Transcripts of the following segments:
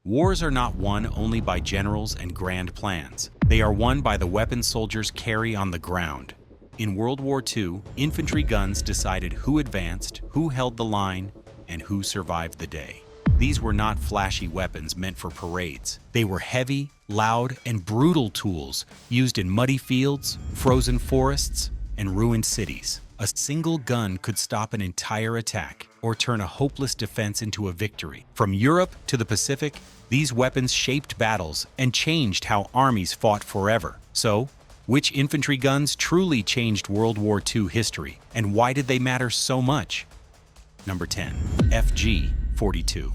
Wars are not won only by generals and grand plans. They are won by the weapons soldiers carry on the ground. In World War II, infantry guns decided who advanced, who held the line, and who survived the day. These were not flashy weapons meant for parades. They were heavy, loud, and brutal tools used in muddy fields, frozen forests, and ruined cities. A single gun could stop an entire attack or turn a hopeless defense into a victory. From Europe to the Pacific, these weapons shaped battles and changed how armies fought forever. So, which infantry guns truly changed World War II history, and why did they matter so much? Number 10. FG-42.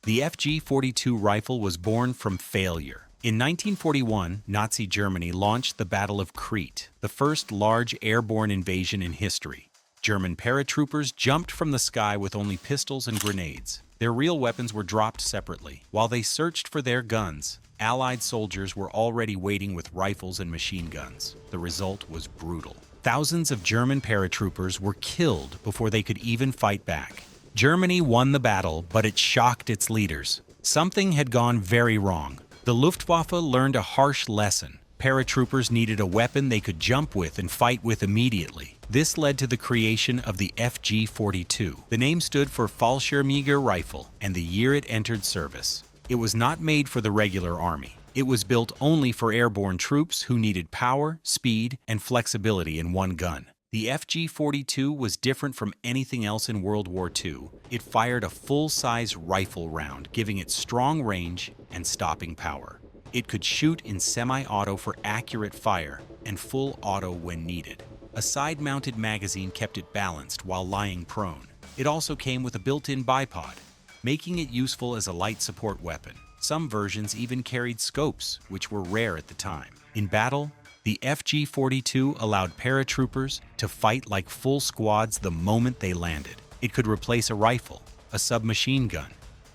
The FG-42 rifle was born from failure. In 1941, Nazi Germany launched the Battle of Crete, the first large airborne invasion in history. German paratroopers jumped from the sky with only pistols and grenades. Their real weapons were dropped separately. While they searched for their guns, Allied soldiers were already waiting with rifles and machine guns. The result was brutal. Thousands of German paratroopers were killed before they could even fight back. Germany won the battle, but it shocked its leaders. Something had gone very wrong. The Luftwaffe learned a harsh lesson. Paratroopers needed a weapon they could jump with and fight with immediately. This led to the creation of the FG-42. The name stood for Fallschirmjäger Rifle, and the year it entered service. It was not made for the regular army. It was built only for airborne troops who needed power, speed, and flexibility in one gun. The FG-42 was different from anything else in World War II. It fired a full-size rifle round, giving it strong range and stopping power. It could shoot in semi-auto for accurate fire and full auto when needed. A side-mounted magazine kept it balanced while lying prone. It also came with a built-in bipod, making it useful as a light support weapon. Some versions even carried scopes, which were rare at the time. In battle, the FG-42 allowed paratroopers to fight like full squads the moment they landed. It could replace a rifle, a submachine gun,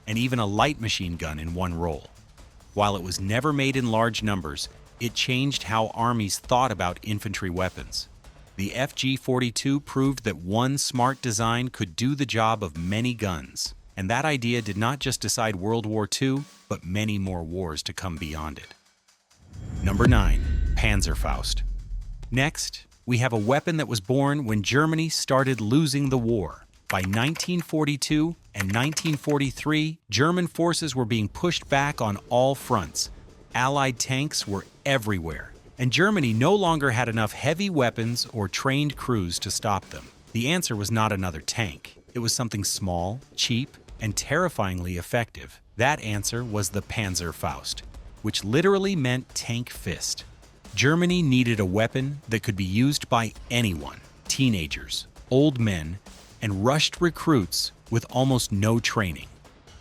and even a light machine gun in one roll. While it was never made in large numbers, it changed how armies thought about infantry weapons. The FG-42 proved that one smart design could do the job of many guns. And that idea did not just decide World War II, but many more wars to come beyond it. Number 9. Panzerfaust. Next, we have a weapon that was born when Germany started losing the war. By 1942 and 1943, German forces were being pushed back on all fronts. Allied tanks were everywhere, and Germany no longer had enough heavy weapons or trained crews to stop them. The answer was not another tank. It was something small, cheap, and terrifyingly effective. That answer was the Panzerfaust, which literally meant tank fist. Germany needed a weapon that could be used by anyone, teenagers, old men, and rushed recruits with almost no training.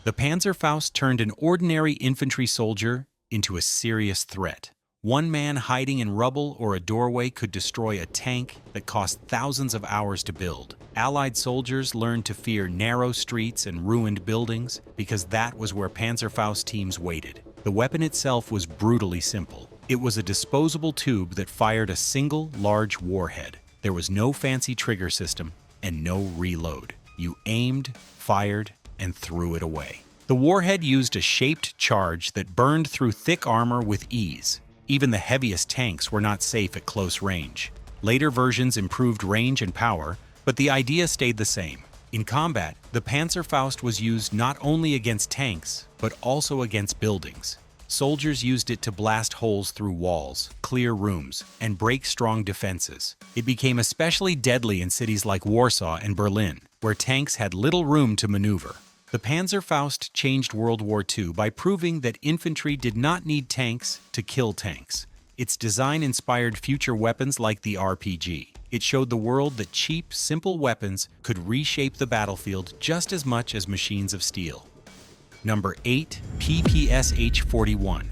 The Panzerfaust turned an ordinary infantry soldier into a serious threat. One man hiding in rubble or a doorway could destroy a tank that cost thousands of hours to build. Allied soldiers learned to fear narrow streets and ruined buildings because that was where Panzerfaust teams waited. The weapon itself was brutally simple. It was a disposable tube that fired a single large warhead. There was no fancy trigger system and no reload. You aimed, fired, and threw it away. The warhead used a shaped charge that burned through thick armor with ease. Even the heaviest tanks were not safe at close range. Later versions improved range and power, but the idea stayed the same. In combat, the Panzerfaust was used not only against tanks, but also against buildings. Soldiers used it to blast holes through walls, clear rooms, and break strong defenses. It became especially deadly in cities like Warsaw and Berlin, where tanks had little room to maneuver. The Panzerfaust changed World War II by proving that infantry did not need tanks to kill tanks. Its design inspired future weapons like the RPG. It showed the world that cheap, simple weapons could reshape the battlefield just as much as machines of steel. Number 8. ppsh-41.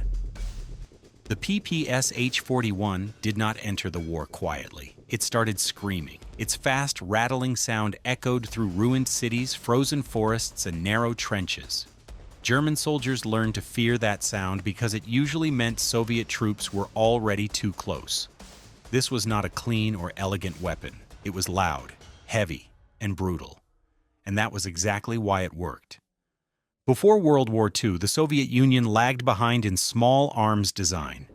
The ppsh-41 did not enter the war quietly. It started screaming. Its fast, rattling sound echoed through ruined cities, frozen forests, and narrow trenches. German soldiers learned to fear that sound because it usually meant Soviet troops were already too close. This was not a clean or elegant weapon. It was loud, heavy, and brutal. And that was exactly why it worked. Before World War II, the Soviet Union lagged behind in small arms design.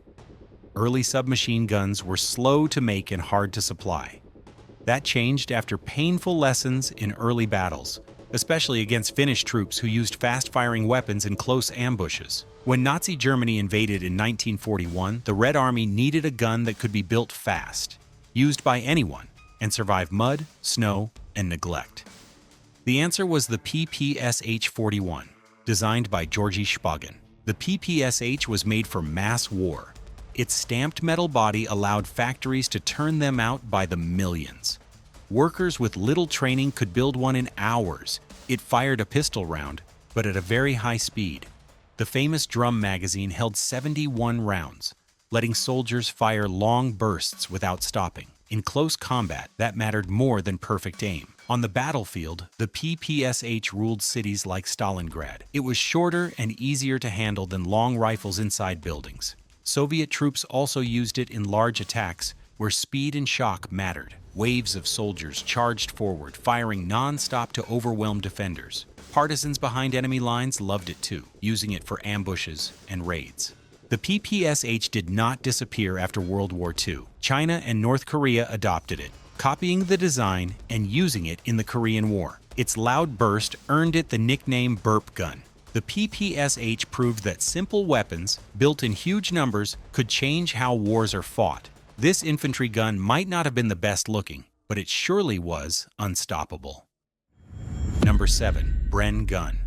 Early submachine guns were slow to make and hard to supply. That changed after painful lessons in early battles, especially against Finnish troops who used fast-firing weapons in close ambushes. When Nazi Germany invaded in 1941, the Red Army needed a gun that could be built fast, used by anyone, and survive mud, snow, and neglect. The answer was the ppsh-41, designed by Georgy Shpagin. The ppsh was made for mass war. Its stamped metal body allowed factories to turn them out by the millions. Workers with little training could build one in hours. It fired a pistol round, but at a very high speed. The famous drum magazine held 71 rounds, letting soldiers fire long bursts without stopping. In close combat, that mattered more than perfect aim. On the battlefield, the ppsh ruled cities like Stalingrad. It was shorter and easier to handle than long rifles inside buildings. Soviet troops also used it in large attacks where speed and shock mattered. Waves of soldiers charged forward, firing non-stop to overwhelm defenders. Partisans behind enemy lines loved it too, using it for ambushes and raids. The ppsh did not disappear after World War II. China and North Korea adopted it, copying the design and using it in the Korean War. Its loud burst earned it the nickname burp gun. The ppsh proved that simple weapons, built in huge numbers, could change how wars are fought. This infantry gun might not have been the best looking, but it surely was unstoppable. Number 7. Bren gun.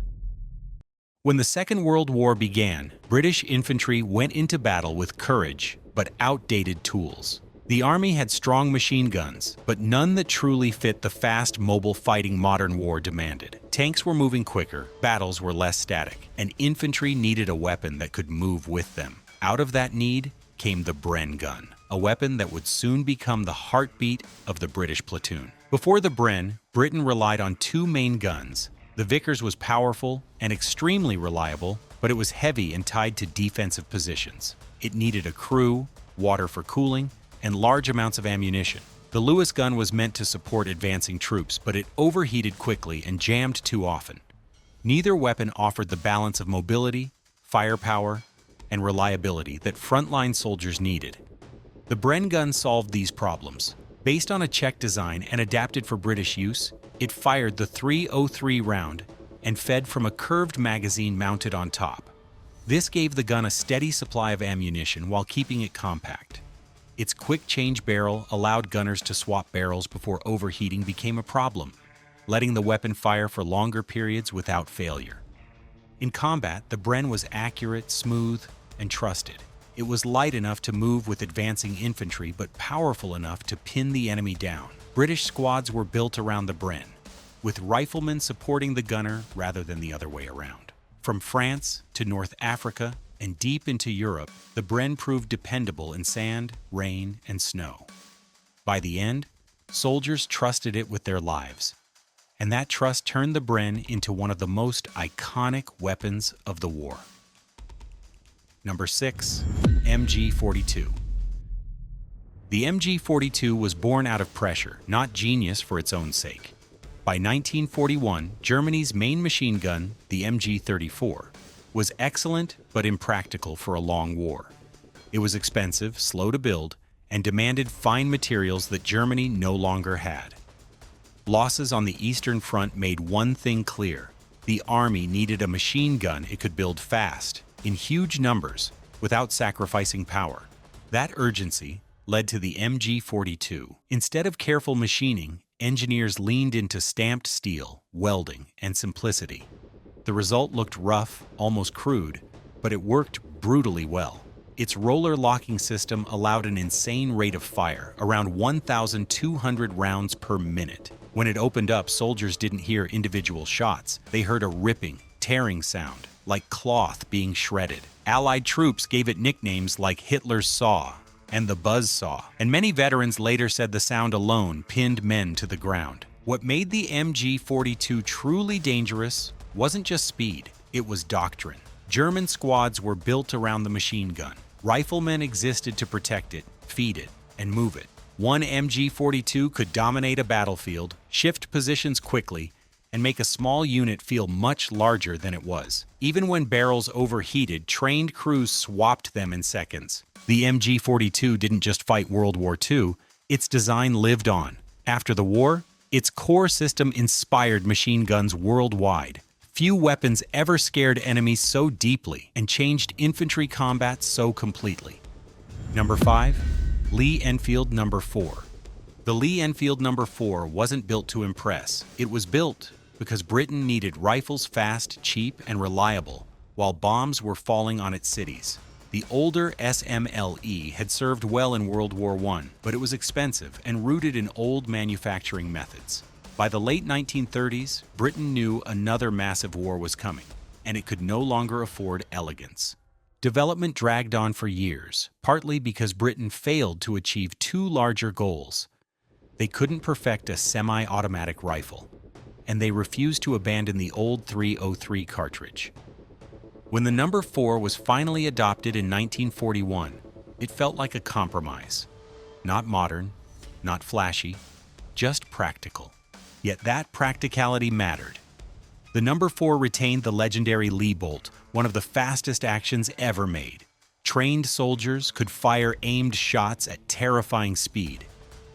When the Second World War began, British infantry went into battle with courage, but outdated tools. The army had strong machine guns, but none that truly fit the fast, mobile fighting modern war demanded. Tanks were moving quicker, battles were less static, and infantry needed a weapon that could move with them. Out of that need came the Bren gun, a weapon that would soon become the heartbeat of the British platoon. Before the Bren, Britain relied on two main guns. The Vickers was powerful and extremely reliable, but it was heavy and tied to defensive positions. It needed a crew, water for cooling, and large amounts of ammunition. The Lewis gun was meant to support advancing troops, but it overheated quickly and jammed too often. Neither weapon offered the balance of mobility, firepower, and reliability that frontline soldiers needed. The Bren gun solved these problems. Based on a Czech design and adapted for British use, it fired the .303 round and fed from a curved magazine mounted on top. This gave the gun a steady supply of ammunition while keeping it compact. Its quick-change barrel allowed gunners to swap barrels before overheating became a problem, letting the weapon fire for longer periods without failure. In combat, the Bren was accurate, smooth, and trusted. It was light enough to move with advancing infantry, but powerful enough to pin the enemy down. British squads were built around the Bren, with riflemen supporting the gunner rather than the other way around. From France to North Africa and deep into Europe, the Bren proved dependable in sand, rain, and snow. By the end, soldiers trusted it with their lives, and that trust turned the Bren into one of the most iconic weapons of the war. Number 6. MG-42. The MG-42 was born out of pressure, not genius for its own sake. By 1941, Germany's main machine gun, the MG-34, was excellent but impractical for a long war. It was expensive, slow to build, and demanded fine materials that Germany no longer had. Losses on the Eastern Front made one thing clear: the army needed a machine gun it could build fast, in huge numbers, without sacrificing power. That urgency led to the MG-42. Instead of careful machining, engineers leaned into stamped steel, welding, and simplicity. The result looked rough, almost crude, but it worked brutally well. Its roller locking system allowed an insane rate of fire, around 1,200 rounds per minute. When it opened up, soldiers didn't hear individual shots. They heard a ripping, tearing sound, like cloth being shredded. Allied troops gave it nicknames like Hitler's Saw and the Buzz Saw, and many veterans later said the sound alone pinned men to the ground. What made the MG-42 truly dangerous wasn't just speed, it was doctrine. German squads were built around the machine gun. Riflemen existed to protect it, feed it, and move it. One MG-42 could dominate a battlefield, shift positions quickly, and make a small unit feel much larger than it was. Even when barrels overheated, trained crews swapped them in seconds. The MG-42 didn't just fight World War II, its design lived on. After the war, its core system inspired machine guns worldwide. Few weapons ever scared enemies so deeply and changed infantry combat so completely. Number 5. Lee Enfield No. 4. The Lee Enfield No. 4 wasn't built to impress. It was built because Britain needed rifles fast, cheap, and reliable, while bombs were falling on its cities. The older SMLE had served well in World War I, but it was expensive and rooted in old manufacturing methods. By the late 1930s, Britain knew another massive war was coming, and it could no longer afford elegance. Development dragged on for years, partly because Britain failed to achieve two larger goals. They couldn't perfect a semi-automatic rifle, and they refused to abandon the old .303 cartridge. When the No. 4 was finally adopted in 1941, it felt like a compromise. Not modern, not flashy, just practical. Yet that practicality mattered. The No. 4 retained the legendary Lee bolt, one of the fastest actions ever made. Trained soldiers could fire aimed shots at terrifying speed.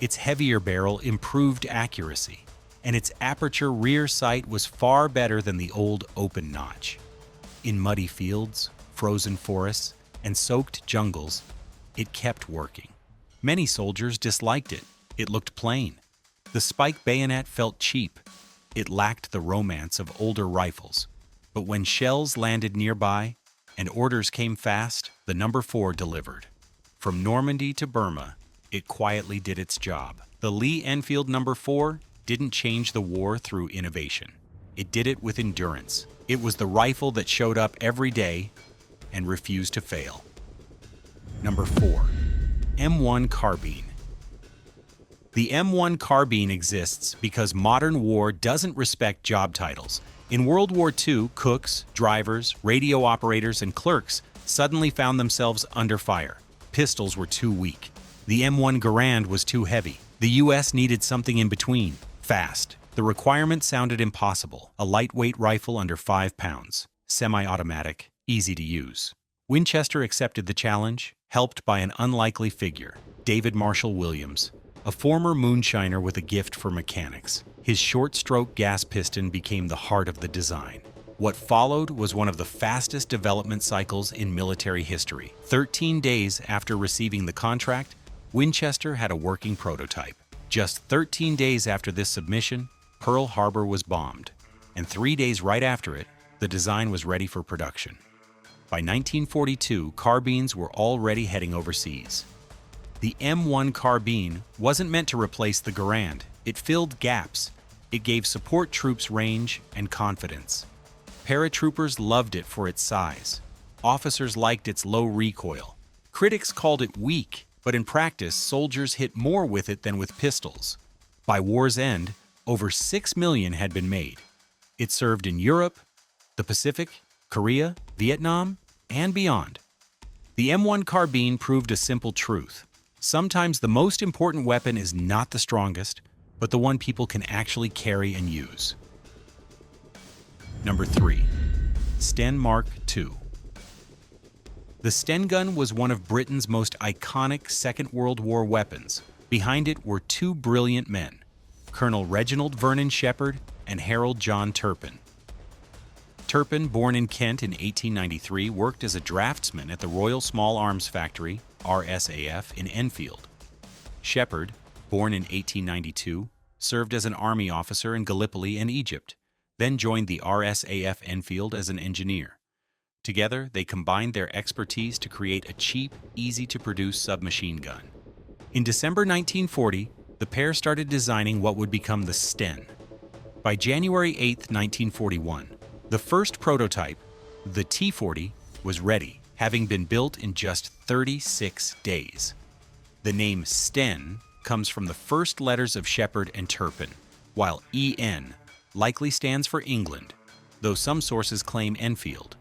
Its heavier barrel improved accuracy, and its aperture rear sight was far better than the old open notch. In muddy fields, frozen forests, and soaked jungles, it kept working. Many soldiers disliked it. It looked plain. The spike bayonet felt cheap. It lacked the romance of older rifles. But when shells landed nearby and orders came fast, the No. 4 delivered. From Normandy to Burma, it quietly did its job. The Lee Enfield No. 4 didn't change the war through innovation. It did it with endurance. It was the rifle that showed up every day and refused to fail. Number 4. M1 Carbine. The M1 carbine exists because modern war doesn't respect job titles. In World War II, cooks, drivers, radio operators, and clerks suddenly found themselves under fire. Pistols were too weak. The M1 Garand was too heavy. The US needed something in between, fast. The requirement sounded impossible: a lightweight rifle under 5 pounds, semi-automatic, easy to use. Winchester accepted the challenge, helped by an unlikely figure, David Marshall Williams, a former moonshiner with a gift for mechanics. His short-stroke gas piston became the heart of the design. What followed was one of the fastest development cycles in military history. 13 days after receiving the contract, Winchester had a working prototype. Just 13 days after this submission, Pearl Harbor was bombed, and 3 days right after it, the design was ready for production. By 1942, carbines were already heading overseas. The M1 carbine wasn't meant to replace the Garand. It filled gaps. It gave support troops range and confidence. Paratroopers loved it for its size. Officers liked its low recoil. Critics called it weak, but in practice, soldiers hit more with it than with pistols. By war's end, over 6 million had been made. It served in Europe, the Pacific, Korea, Vietnam, and beyond. The M1 carbine proved a simple truth. Sometimes the most important weapon is not the strongest, but the one people can actually carry and use. Number 3. Sten Mark II. The Sten gun was one of Britain's most iconic Second World War weapons. Behind it were two brilliant men, Colonel Reginald Vernon Shepherd and Harold John Turpin. Turpin, born in Kent in 1893, worked as a draftsman at the Royal Small Arms Factory, RSAF, in Enfield. Shepherd, born in 1892, served as an army officer in Gallipoli and Egypt, then joined the RSAF Enfield as an engineer. Together, they combined their expertise to create a cheap, easy-to-produce submachine gun. In December 1940, the pair started designing what would become the Sten. By January 8, 1941, the first prototype, the T-40, was ready, having been built in just 36 days. The name Sten comes from the first letters of Shepherd and Turpin, while EN likely stands for England, though some sources claim Enfield.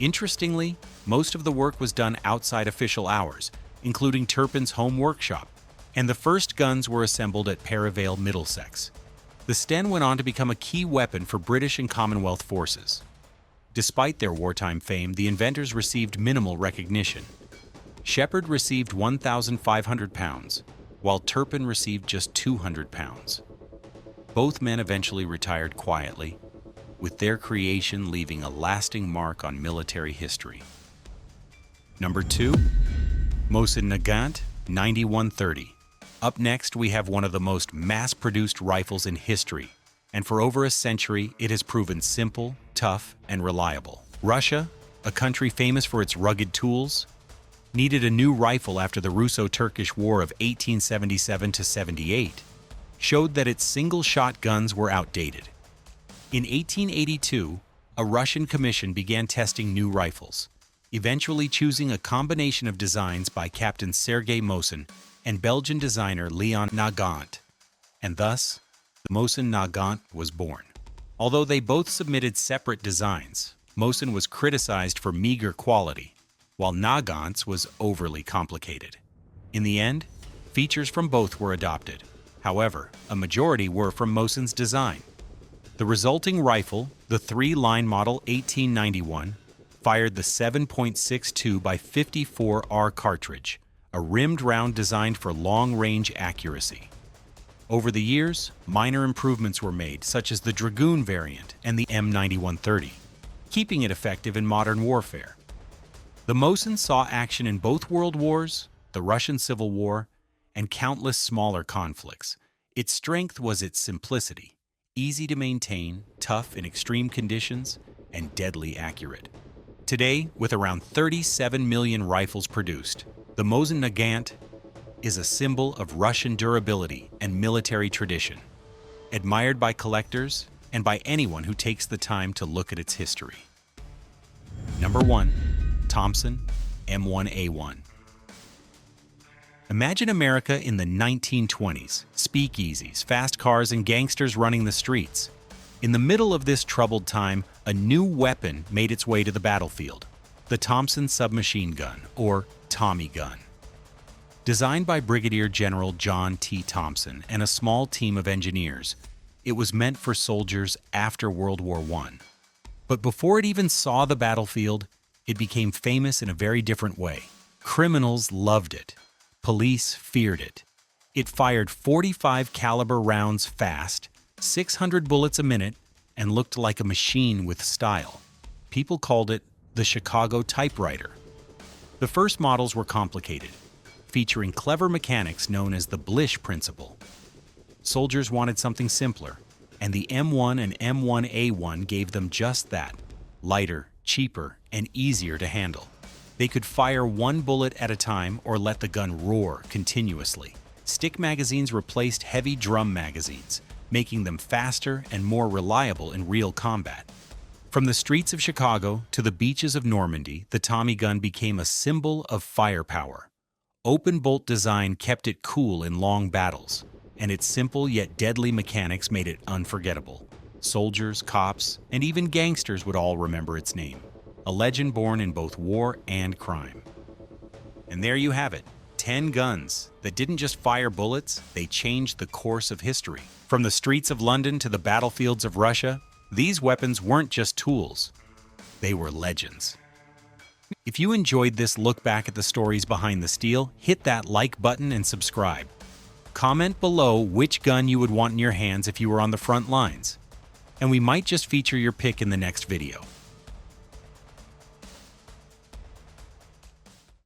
Interestingly, most of the work was done outside official hours, including Turpin's home workshop, and the first guns were assembled at Perivale, Middlesex. The Sten went on to become a key weapon for British and Commonwealth forces. Despite their wartime fame, the inventors received minimal recognition. Shepard received 1,500 pounds, while Turpin received just 200 pounds. Both men eventually retired quietly, with their creation leaving a lasting mark on military history. Number 2. Mosin Nagant 9130. Up next, we have one of the most mass-produced rifles in history, and for over a century, it has proven simple, tough, and reliable. Russia, a country famous for its rugged tools, needed a new rifle after the Russo-Turkish War of 1877-78 showed that its single-shot guns were outdated. In 1882, a Russian commission began testing new rifles, eventually choosing a combination of designs by Captain Sergei Mosin and Belgian designer Leon Nagant, and thus, the Mosin Nagant was born. Although they both submitted separate designs, Mosin was criticized for meager quality, while Nagant's was overly complicated. In the end, features from both were adopted. However, a majority were from Mosin's design. The resulting rifle, the 3-line model 1891, fired the 7.62 by 54R cartridge, a rimmed round designed for long-range accuracy. Over the years, minor improvements were made, such as the Dragoon variant and the M9130, keeping it effective in modern warfare. The Mosin saw action in both World Wars, the Russian Civil War, and countless smaller conflicts. Its strength was its simplicity, easy to maintain, tough in extreme conditions, and deadly accurate. Today, with around 37 million rifles produced, the Mosin Nagant is a symbol of Russian durability and military tradition, admired by collectors and by anyone who takes the time to look at its history. Number 1. Thompson M1A1. Imagine America in the 1920s, speakeasies, fast cars, and gangsters running the streets. In the middle of this troubled time, a new weapon made its way to the battlefield, the Thompson submachine gun, or Tommy gun. Designed by Brigadier General John T. Thompson and a small team of engineers, it was meant for soldiers after World War I. But before it even saw the battlefield, it became famous in a very different way. Criminals loved it. Police feared it. It fired 45 caliber rounds fast, 600 bullets a minute, and looked like a machine with style. People called it the Chicago typewriter. The first models were complicated, featuring clever mechanics known as the Blish principle. Soldiers wanted something simpler, and the M1 and M1A1 gave them just that: lighter, cheaper, and easier to handle. They could fire one bullet at a time or let the gun roar continuously. Stick magazines replaced heavy drum magazines, making them faster and more reliable in real combat. From the streets of Chicago to the beaches of Normandy, the Tommy gun became a symbol of firepower. Open bolt design kept it cool in long battles, and its simple yet deadly mechanics made it unforgettable. Soldiers, cops, and even gangsters would all remember its name. A legend born in both war and crime. And there you have it, 10 guns that didn't just fire bullets, they changed the course of history. From the streets of London to the battlefields of Russia, these weapons weren't just tools, they were legends. If you enjoyed this look back at the stories behind the steel, hit that like button and subscribe. Comment below which gun you would want in your hands if you were on the front lines, and we might just feature your pick in the next video.